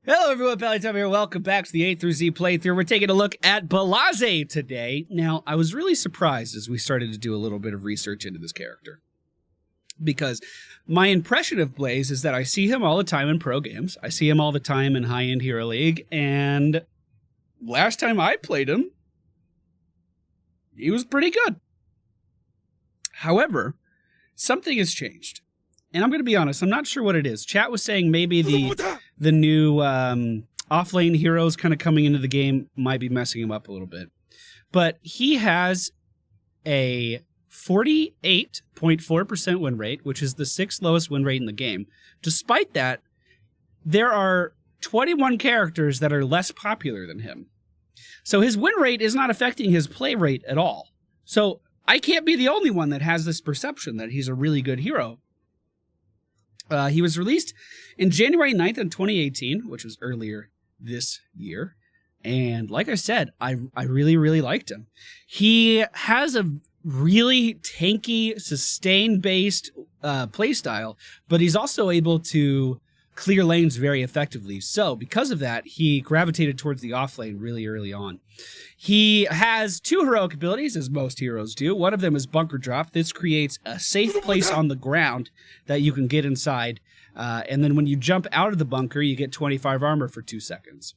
Hello everyone, Pallytime here. Welcome back to the A through Z playthrough. We're taking a look at Blaze today. Now, I was really surprised as we started to do a little bit of research into this character, because my impression of Blaze is that I see him all the time in pro games. I see him all the time in high-end Hero League, and last time I played him, he was pretty good. However, something has changed. And I'm going to be honest, I'm not sure what it is. Chat was saying maybe the new off-lane heroes kind of coming into the game might be messing him up a little bit. But he has a 48.4% win rate, which is the 6th lowest win rate in the game. Despite that, there are 21 characters that are less popular than him. So his win rate is not affecting his play rate at all. So I can't be the only one that has this perception that he's a really good hero. He was released in January 9th in 2018, which was earlier this year. And like I said, I really, really liked him. He has a really tanky, sustain-based playstyle, but he's also able to clear lanes very effectively. So because of that, he gravitated towards the off lane really early on. He has 2 heroic abilities, as most heroes do. One of them is Bunker Drop. This creates a safe place on the ground that you can get inside. And then when you jump out of the bunker, you get 25 armor for 2 seconds.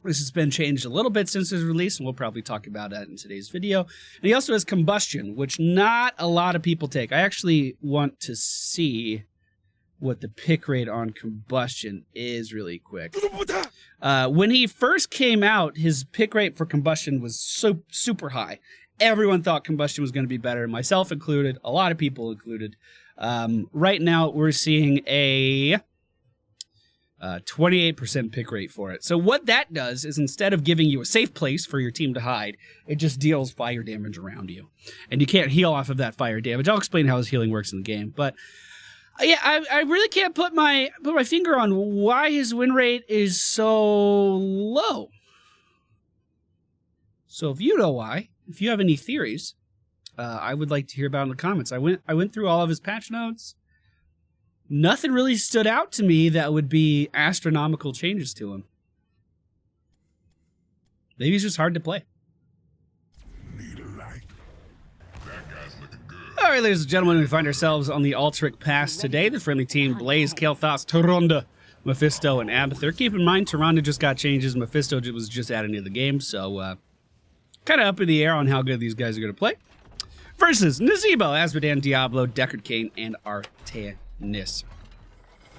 This has been changed a little bit since his release, and we'll probably talk about that in today's video. And he also has Combustion, which not a lot of people take. I actually want to see what the pick rate on Combustion is really quick. When he first came out, his pick rate for Combustion was super high. Everyone thought Combustion was going to be better, myself included, a lot of people included. Right now, we're seeing a 28% pick rate for it. So what that does is, instead of giving you a safe place for your team to hide, it just deals fire damage around you. And you can't heal off of that fire damage. I'll explain how his healing works in the game, but yeah, I really can't put my finger on why his win rate is so low. So if you know why, if you have any theories, I would like to hear about in the comments. I went through all of his patch notes. Nothing really stood out to me that would be astronomical changes to him. Maybe he's just hard to play. All right, ladies and gentlemen, we find ourselves on the Altric Pass today. The friendly team, Blaze, Kael'thas, Tyrande, Mephisto, and Abathur. Keep in mind, Tyrande just got changes. Mephisto was just added into the game, so kind of up in the air on how good these guys are going to play. Versus Nazeebo, Azmodan, Diablo, Deckard Cain, and Artanis.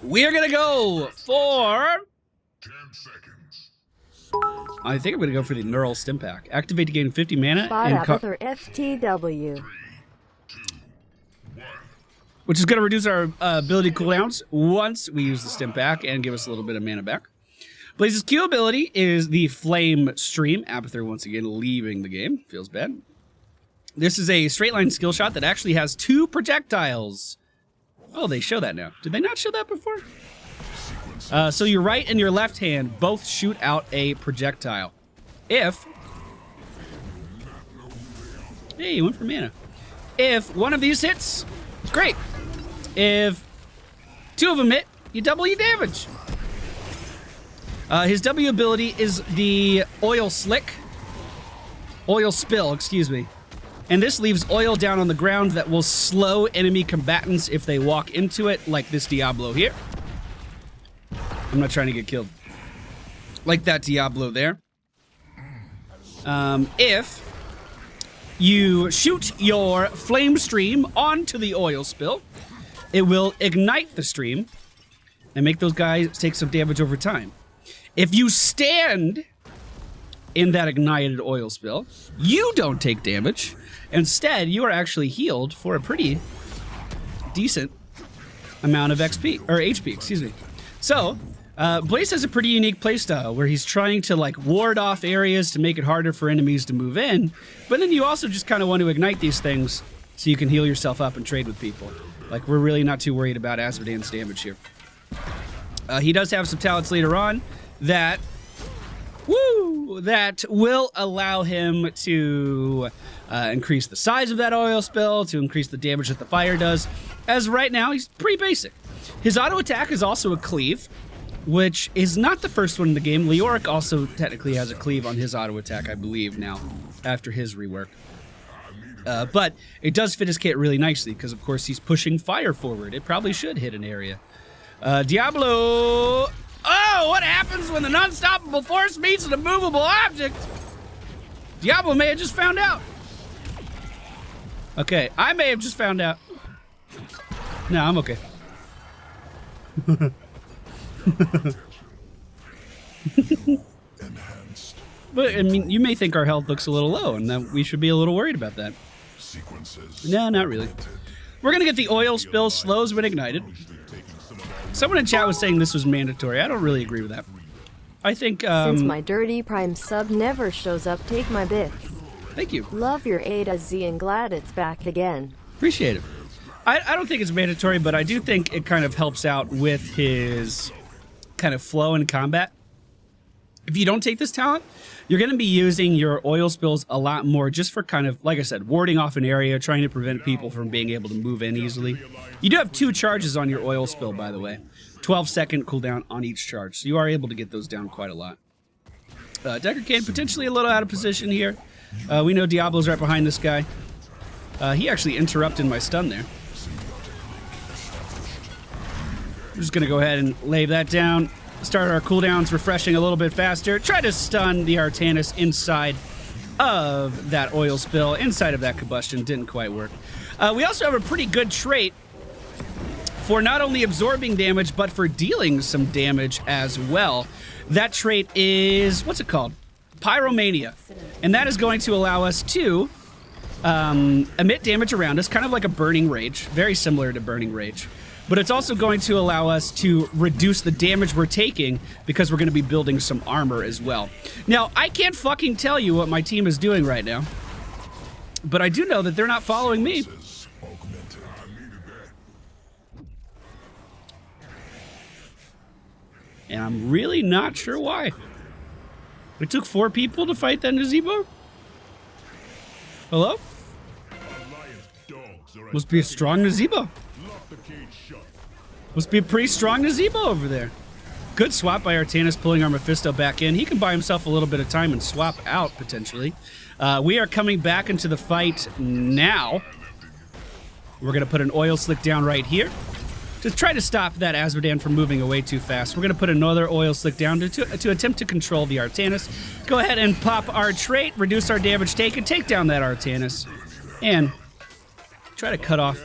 We're going to go for 10 seconds. I think I'm going to go for the Neural Stim Pack. Activate to gain 50 mana. Spot Abathur FTW. Which is going to reduce our ability cooldowns once we use the Stim Pack and give us a little bit of mana back. Blaze's Q ability is the Flame Stream. Abathur once again leaving the game. Feels bad. This is a straight line skill shot that actually has 2 projectiles. Oh, they show that now. Did they not show that before? So your right and your left hand both shoot out a projectile. If... Hey, you went for mana. If one of these hits, great. If 2 of them hit, you double your damage. His W ability is the Oil Spill, excuse me. And this leaves oil down on the ground that will slow enemy combatants if they walk into it, like this Diablo here. I'm not trying to get killed. Like that Diablo there. If you shoot your flame stream onto the oil spill, it will ignite the stream and make those guys take some damage over time. If you stand in that ignited oil spill, you don't take damage. Instead, you are actually healed for a pretty decent amount of XP, or HP, excuse me. So, Blaze has a pretty unique playstyle where he's trying to like ward off areas to make it harder for enemies to move in, but then you also just kind of want to ignite these things so you can heal yourself up and trade with people. Like, we're really not too worried about Azmodan's damage here. He does have some talents later on that will allow him to increase the size of that oil spill, to increase the damage that the fire does. As right now, he's pretty basic. His auto attack is also a cleave, which is not the first one in the game. Leoric also technically has a cleave on his auto attack, I believe, now, after his rework. But it does fit his kit really nicely, because of course he's pushing fire forward. It probably should hit an area. Diablo! Oh, what happens when the unstoppable force meets an immovable object? Diablo may have just found out. Okay, I may have just found out. No, I'm okay. But, I mean, you may think our health looks a little low, and that we should be a little worried about that. No, not really. We're gonna get the oil spill slows when ignited. Someone in chat was saying this was mandatory. I don't really agree with that. I think, Since my dirty prime sub never shows up, take my bits. Thank you. Love your A to Z and glad it's back again. Appreciate it. I don't think it's mandatory, but I do think it kind of helps out with his kind of flow in combat. If you don't take this talent, you're going to be using your oil spills a lot more just for kind of, like I said, warding off an area, trying to prevent people from being able to move in easily. You do have 2 charges on your oil spill, by the way. 12-second cooldown on each charge, so you are able to get those down quite a lot. Decker Kane potentially a little out of position here. We know Diablo's right behind this guy. He actually interrupted my stun there. I'm just going to go ahead and lay that down. Start our cooldowns refreshing a little bit faster. Try to stun the Artanis inside of that oil spill, inside of that combustion. Didn't quite work. We also have a pretty good trait for not only absorbing damage, but for dealing some damage as well. That trait is, what's it called? Pyromania. And that is going to allow us to emit damage around us, kind of like a Burning Rage, very similar to Burning Rage. But it's also going to allow us to reduce the damage we're taking because we're going to be building some armor as well. Now, I can't fucking tell you what my team is doing right now, but I do know that they're not following me. And I'm really not sure why. It took 4 people to fight that Nazebo? Hello? Must be a strong Nazebo. Must be a pretty strong Nazebo over there. Good swap by Artanis, pulling our Mephisto back in. He can buy himself a little bit of time and swap out, potentially. We are coming back into the fight now. We're going to put an oil slick down right here to try to stop that Azmodan from moving away too fast. We're going to put another oil slick down to attempt to control the Artanis. Go ahead and pop our trait, reduce our damage taken, take down that Artanis, and try to cut off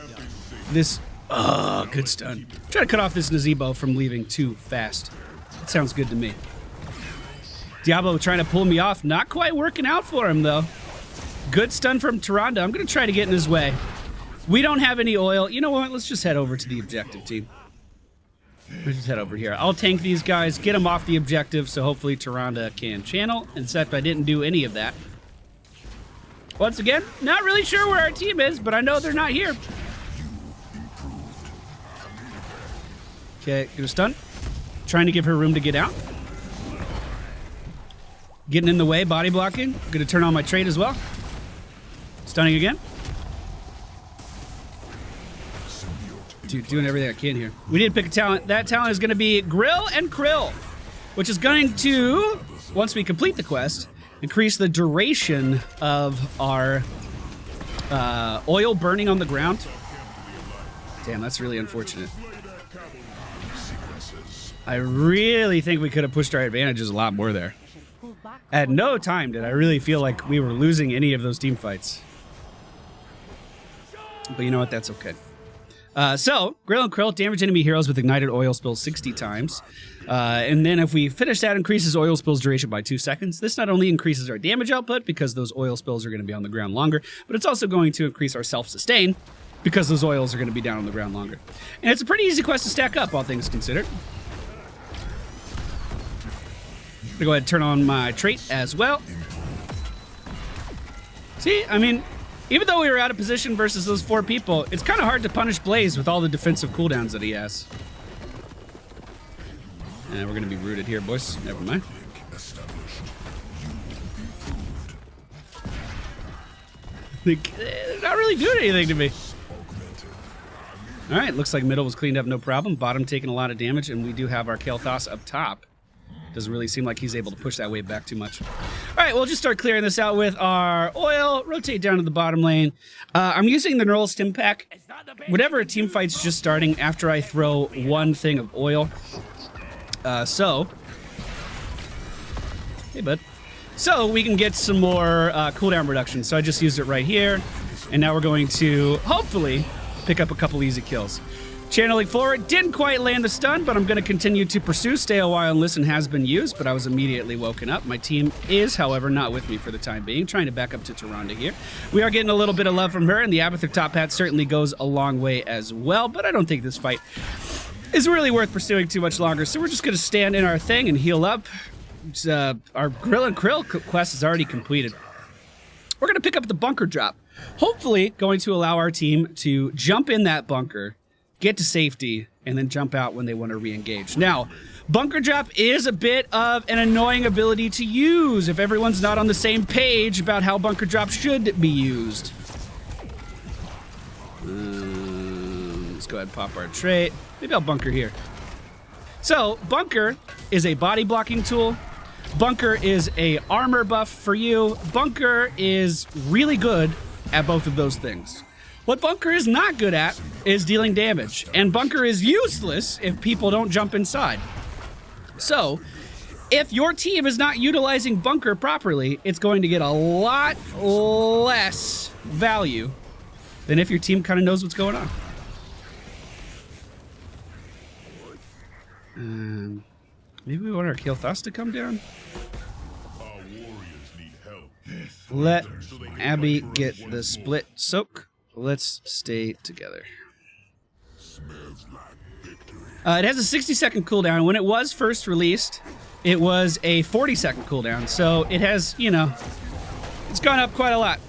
this... Oh, good stun. Try to cut off this Nazebo from leaving too fast. That sounds good to me. Diablo trying to pull me off. Not quite working out for him, though. Good stun from Tyrande. I'm going to try to get in his way. We don't have any oil. You know what? Let's just head over to the objective team. Let's just head over here. I'll tank these guys, get them off the objective, so hopefully Tyrande can channel. Except I didn't do any of that. Once again, not really sure where our team is, but I know they're not here. Okay, get a stun. Trying to give her room to get out. Getting in the way, body blocking. Gonna turn on my trait as well. Stunning again. Dude, doing everything I can here. We need to pick a talent. That talent is gonna be Grill and Krill, which is going to, once we complete the quest, increase the duration of our oil burning on the ground. Damn, that's really unfortunate. I really think we could have pushed our advantages a lot more there. At no time did I really feel like we were losing any of those team fights. But you know what? That's okay. So, Grill and Krill damage enemy heroes with ignited oil spills 60 times. And then if we finish that, increases oil spills duration by 2 seconds. This not only increases our damage output because those oil spills are going to be on the ground longer, but it's also going to increase our self-sustain because those oils are going to be down on the ground longer. And it's a pretty easy quest to stack up, all things considered. I'm gonna go ahead and turn on my trait as well. See, I mean, even though we were out of position versus those 4 people, it's kind of hard to punish Blaze with all the defensive cooldowns that he has. And we're gonna be rooted here, boys. Never mind. They're not really doing anything to me. All right, looks like middle was cleaned up, no problem. Bottom taking a lot of damage, and we do have our Kael'thas up top. Doesn't really seem like he's able to push that wave back too much. All right, we'll just start clearing this out with our oil. Rotate down to the bottom lane. I'm using the Neural Stim Pack. Whenever a team fight's just starting, after I throw one thing of oil. Hey, bud. So we can get some more cooldown reduction. So I just used it right here. And now we're going to, hopefully, pick up a couple easy kills. Channeling forward, didn't quite land the stun, but I'm going to continue to pursue. Stay a while and listen has been used, but I was immediately woken up. My team is, however, not with me for the time being, trying to back up to Tyrande here. We are getting a little bit of love from her, and the Abathur top hat certainly goes a long way as well, but I don't think this fight is really worth pursuing too much longer, so we're just going to stand in our thing and heal up. Our Grill and Krill quest is already completed. We're going to pick up the bunker drop, hopefully going to allow our team to jump in that bunker, get to safety, and then jump out when they want to re-engage. Now, bunker drop is a bit of an annoying ability to use if everyone's not on the same page about how bunker drop should be used. Let's go ahead and pop our trait. Maybe I'll bunker here. So, bunker is a body blocking tool. Bunker is a armor buff for you. Bunker is really good at both of those things. What bunker is not good at is dealing damage, and bunker is useless if people don't jump inside. So, if your team is not utilizing bunker properly, it's going to get a lot less value than if your team kind of knows what's going on. Maybe we want our Kael'thas to come down? Let Abby get the split soak. Let's stay together. It has a 60-second cooldown. When it was first released, it was a 40-second cooldown. So it has, you know, it's gone up quite a lot.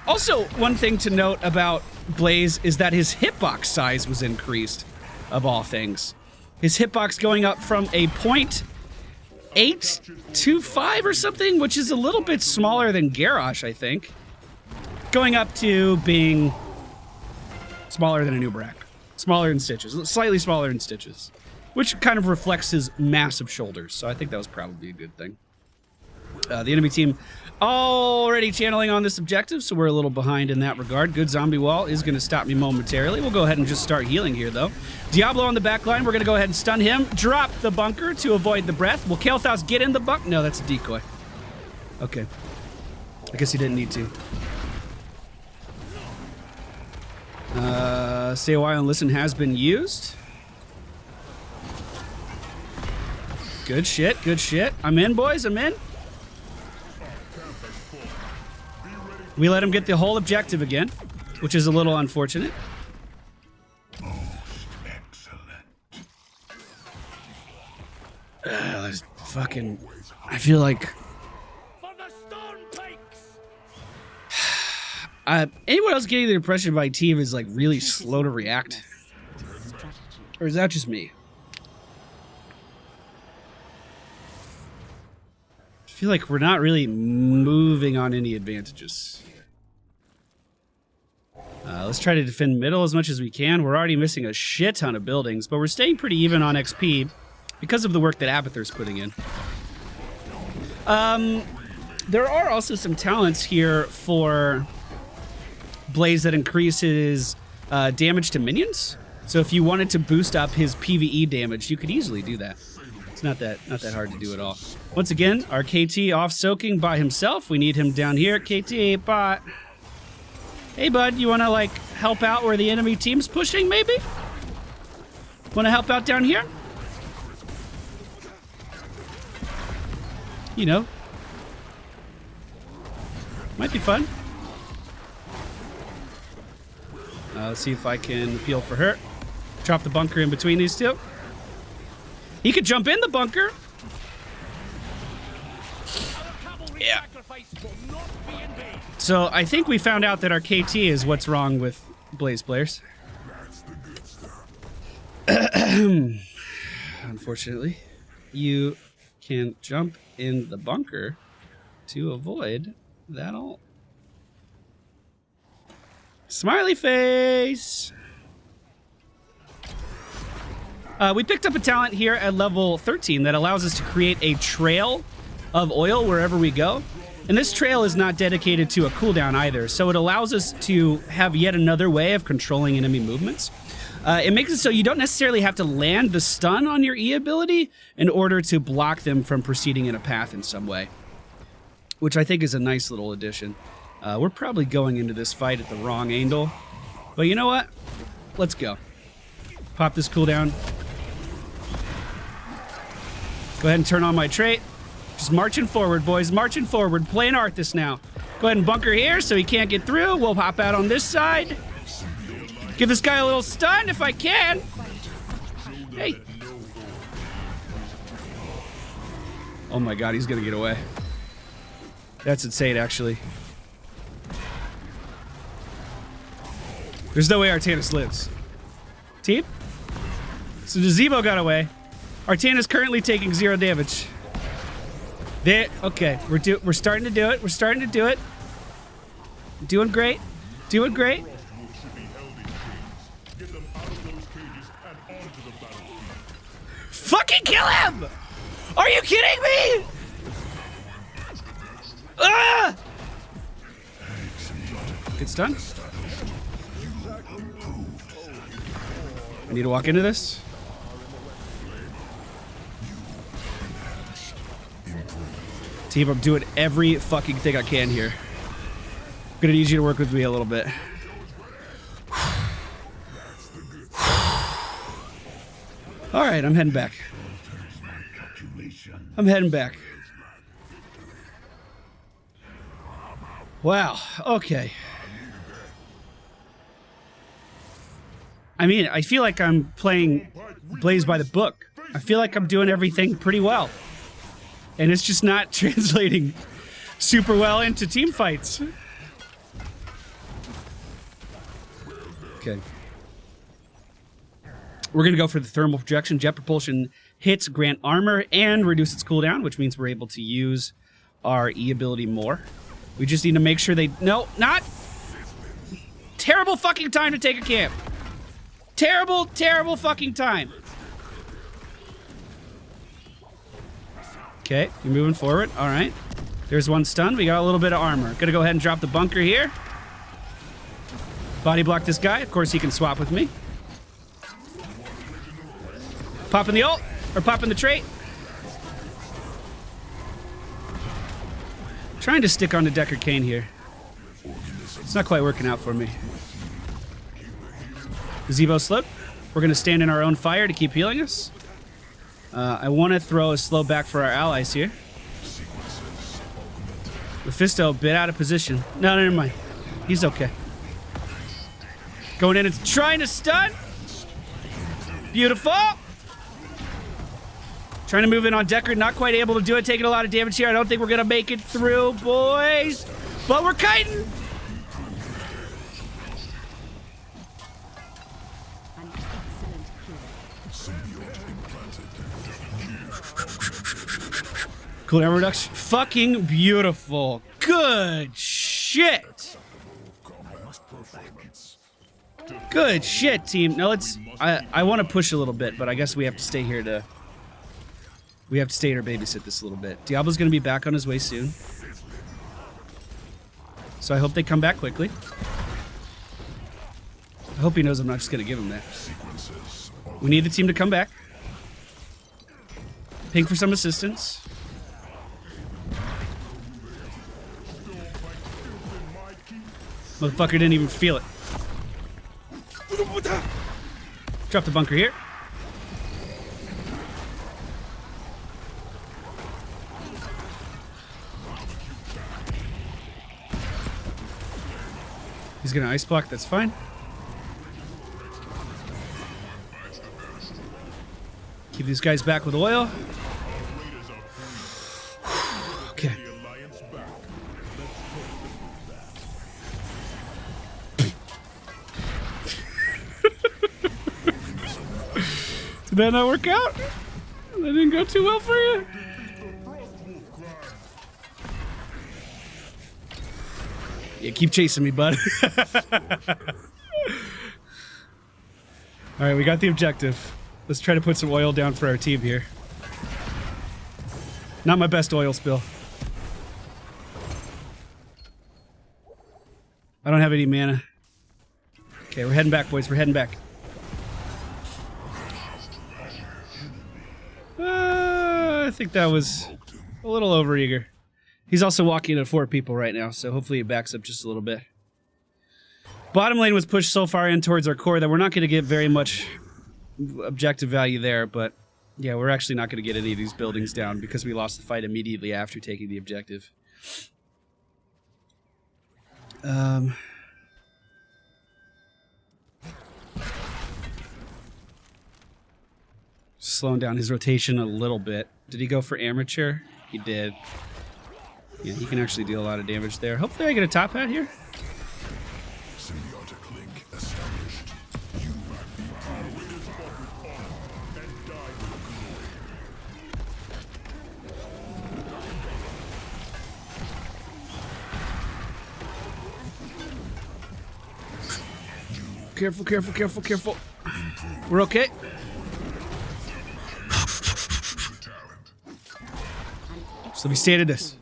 Also, one thing to note about Blaze is that his hitbox size was increased, of all things. His hitbox going up from a 0.825 or something, which is a little bit smaller than Garrosh, I think. Going up to being smaller than a Nubrak. Smaller than Stitches. Slightly smaller than Stitches. Which kind of reflects his massive shoulders. So I think that was probably a good thing. The enemy team already channeling on this objective, so we're a little behind in that regard. Good zombie wall is going to stop me momentarily. We'll go ahead and just start healing here, though. Diablo on the back line. We're going to go ahead and stun him. Drop the bunker to avoid the breath. Will Kael'thas get in the bunker? No, that's a decoy. Okay. I guess he didn't need to. Stay a while and listen has been used. Good shit, good shit. I'm in, boys, I'm in. We let him get the whole objective again, which is a little unfortunate. Let's fucking... I feel like... anyone else getting the impression my team is like really slow to react? Or is that just me? I feel like we're not really moving on any advantages. Let's try to defend middle as much as we can. We're already missing a shit ton of buildings, but we're staying pretty even on XP because of the work that Abathur's putting in. There are also some talents here for Blaze that increases damage to minions. So if you wanted to boost up his PvE damage, you could easily do that. It's not that hard to do at all. Once again, our KT off soaking by himself. We need him down here. KT bot. Hey bud, you wanna like help out where the enemy team's pushing maybe? Wanna help out down here? You know. Might be fun. Let's see if I can peel for her. Drop the bunker in between these two. He could jump in the bunker. Yeah. So I think we found out that our KT is what's wrong with Blaze players. Unfortunately, you can jump in the bunker to avoid that ult. Smiley face. We picked up a talent here at level 13 that allows us to create a trail of oil wherever we go. And this trail is not dedicated to a cooldown either, so it allows us to have yet another way of controlling enemy movements. It makes it so you don't necessarily have to land the stun on your E ability in order to block them from proceeding in a path in some way, which I think is a nice little addition. We're probably going into this fight at the wrong angle, but you know what? Let's go. Pop this cooldown. Go ahead and turn on my trait. Just marching forward, boys. Marching forward. Playing Arthas now. Go ahead and bunker here so he can't get through. We'll hop out on this side. Give this guy a little stun if I can. Hey. Oh my god, he's gonna get away. That's insane, actually. There's no way Artanis lives. Team? So Zebo got away. Artanis currently taking 0 damage. There, okay, we're starting to do it. We're starting to do it. Doing great. Doing great. Fucking kill him! Are you kidding me? Ah! Good stun. I need to walk into this. Team, I'm doing every fucking thing I can here. I'm gonna need you to work with me a little bit. All right, I'm heading back. I'm heading back. Wow, okay. I mean, I feel like I'm playing Blaze by the book. I feel like I'm doing everything pretty well. And it's just not translating super well into team fights. Okay. We're going to go for the thermal projection. Jet propulsion hits grant armor and reduce its cooldown, which means we're able to use our E ability more. We just need to make sure they... No, not... Terrible fucking time to take a camp. Terrible, terrible fucking time. Okay, you're moving forward. All right. There's one stun. We got a little bit of armor. Gonna go ahead and drop the bunker here. Body block this guy. Of course, he can swap with me. Popping the ult, or popping the trait. Trying to stick on to Deckard Cain here. It's not quite working out for me. Zebo slip. We're gonna stand in our own fire to keep healing us. I want to throw a slow back for our allies here. Mephisto a bit out of position. No, never mind. He's okay. Going in and trying to stun. Beautiful. Trying to move in on Deckard. Not quite able to do it. Taking a lot of damage here. I don't think we're going to make it through, boys. But we're kiting. Cooldown reduction. Fucking beautiful. Good shit. Good shit, team. Now let's... I want to push a little bit, but I guess we have to stay here to... We have to stay here to babysit this a little bit. Diablo's going to be back on his way soon. So I hope they come back quickly. I hope he knows I'm not just going to give him that. We need the team to come back. Ping for some assistance. Motherfucker didn't even feel it. Drop the bunker here. He's gonna ice block, that's fine. Keep these guys back with oil. Okay. Did that not work out? That didn't go too well for you? Yeah, keep chasing me, bud. Alright, we got the objective. Let's try to put some oil down for our team here. Not my best oil spill. I don't have any mana. Okay, we're heading back, boys. We're heading back. I think that was a little overeager. He's also walking at 4 people right now, so hopefully he backs up just a little bit. Bottom lane was pushed so far in towards our core that we're not going to get very much objective value there, but yeah, we're actually not going to get any of these buildings down because we lost the fight immediately after taking the objective. Slowing down his rotation a little bit. Did he go for amateur? He did. Yeah, he can actually deal a lot of damage there. Hopefully I get a top hat here. Symbiotic link established. You Careful, careful, careful, careful. We're okay. So we stated this.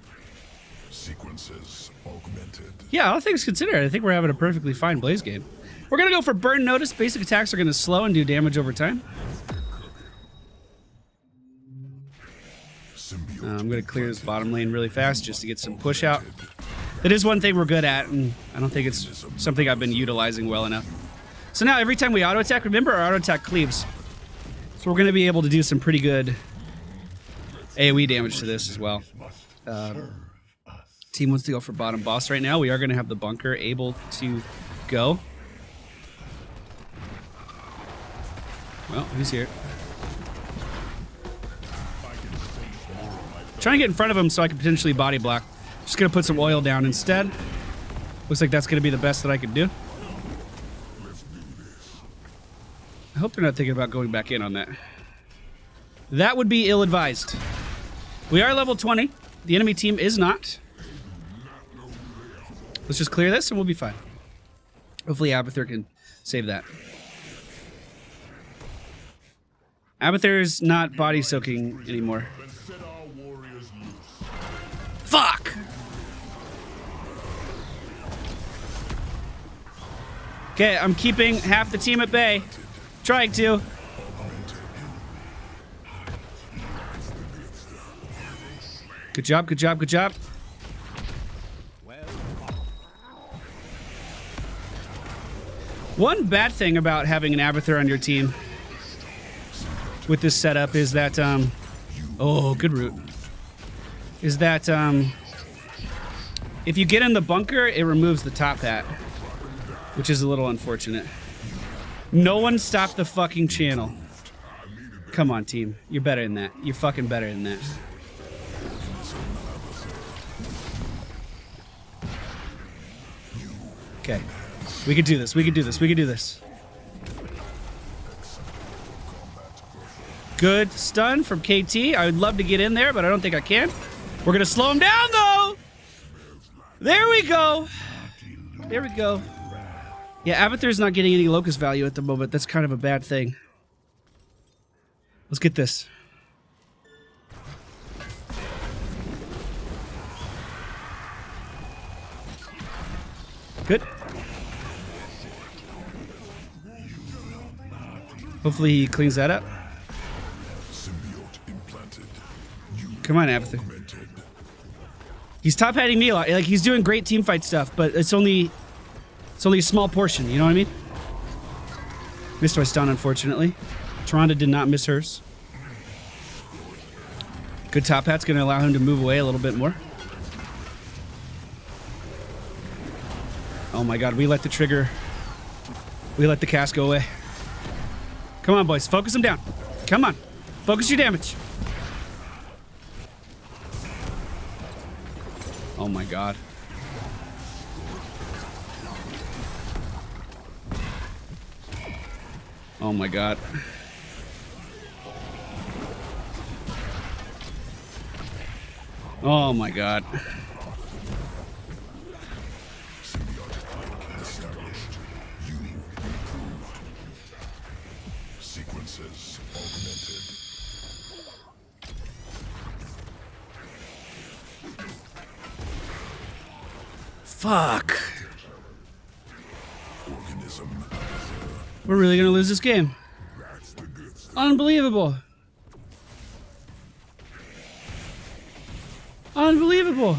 Sequences augmented. Yeah, all things considered, I think we're having a perfectly fine Blaze game. We're going to go for Burn Notice. Basic attacks are going to slow and do damage over time. I'm going to clear this bottom lane really fast just to get some push out. It is one thing we're good at, and I don't think it's something I've been utilizing well enough. So now every time we auto attack, remember our auto attack cleaves. So we're going to be able to do some pretty good AoE damage to this as well. Team wants to go for bottom boss right now. We are going to have the bunker able to go. Well, who's here? Trying to get in front of him so I can potentially body block. Just going to put some oil down instead. Looks like that's going to be the best that I can do. I hope they're not thinking about going back in on that. That would be ill-advised. We are level 20. The enemy team is not. Let's just clear this and we'll be fine. Hopefully Abathur can save that. Abathur's not body soaking anymore. Fuck! Okay, I'm keeping half the team at bay. Trying to. Good job, good job, good job. One bad thing about having an Abathur on your team with this setup is that, oh, good route. Is that, if you get in the bunker, it removes the top hat, which is a little unfortunate. No one stop the fucking channel. Come on, team. You're better than that. You're fucking better than that. Okay. We can do this. We can do this. We can do this. Good stun from KT. I would love to get in there, but I don't think I can. We're going to slow him down, though. There we go. There we go. Yeah, Abathur's not getting any locust value at the moment. That's kind of a bad thing. Let's get this. Good. Hopefully he cleans that up. Come on, Abathur. He's top hatting me a lot. Like, he's doing great team fight stuff, but it's only a small portion, you know what I mean? Missed my stun, unfortunately. Toronto did not miss hers. Good top hat's going to allow him to move away a little bit more. Oh my god, we let the trigger... We let the cast go away. Come on, boys. Focus him down. Come on. Focus your damage. Oh my god. Oh my god. Oh my god. Sequences Fuck. Organism. We're really gonna lose this game. That's the good stuff. Unbelievable. Unbelievable.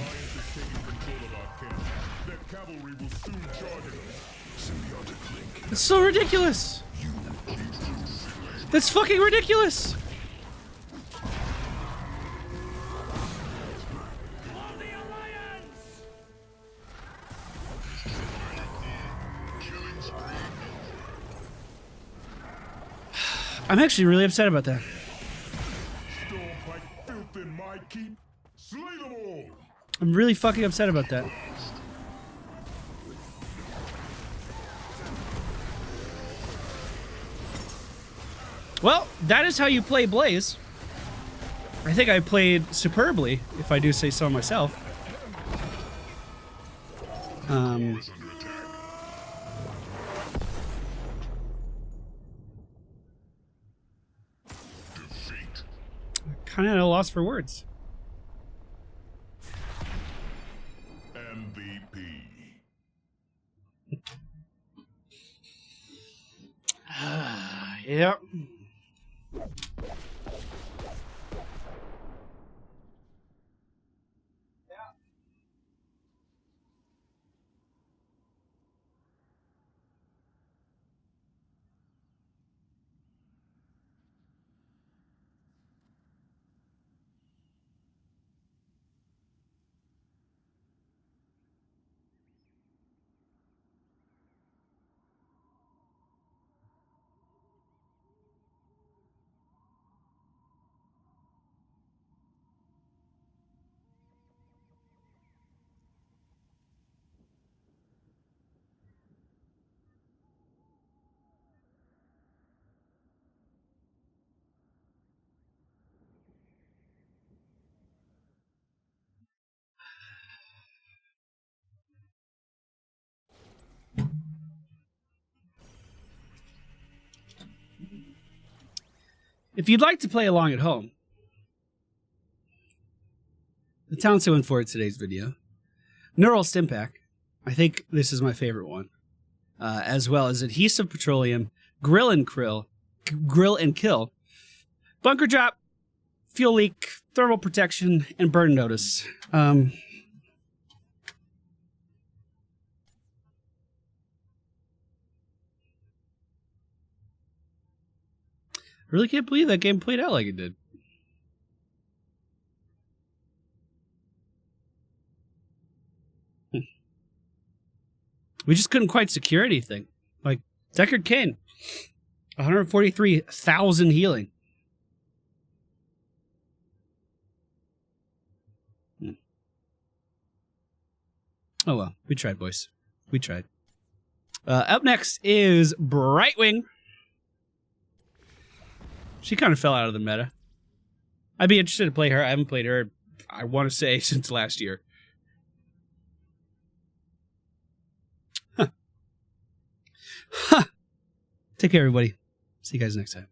Symbiotic link. It's so ridiculous. That's fucking ridiculous. I'm actually really upset about that. I'm really fucking upset about that. Well, that is how you play Blaze. I think I played superbly, if I do say so myself. Kind of at a loss for words. MVP. Yep. If you'd like to play along at home, the talents I went for today's video: Neural Stimpack. I think this is my favorite one, as well as Adhesive Petroleum, Grill and Kill, Bunker Drop, Fuel Leak, Thermal Protection, and Burn Notice. I really can't believe that game played out like it did. We just couldn't quite secure anything. Like, Deckard Cain, 143,000 healing. Oh well, we tried, boys. We tried. Up next is Brightwing. She kind of fell out of the meta. I'd be interested to play her. I haven't played her, I want to say, since last year. Huh. Take care, everybody. See you guys next time.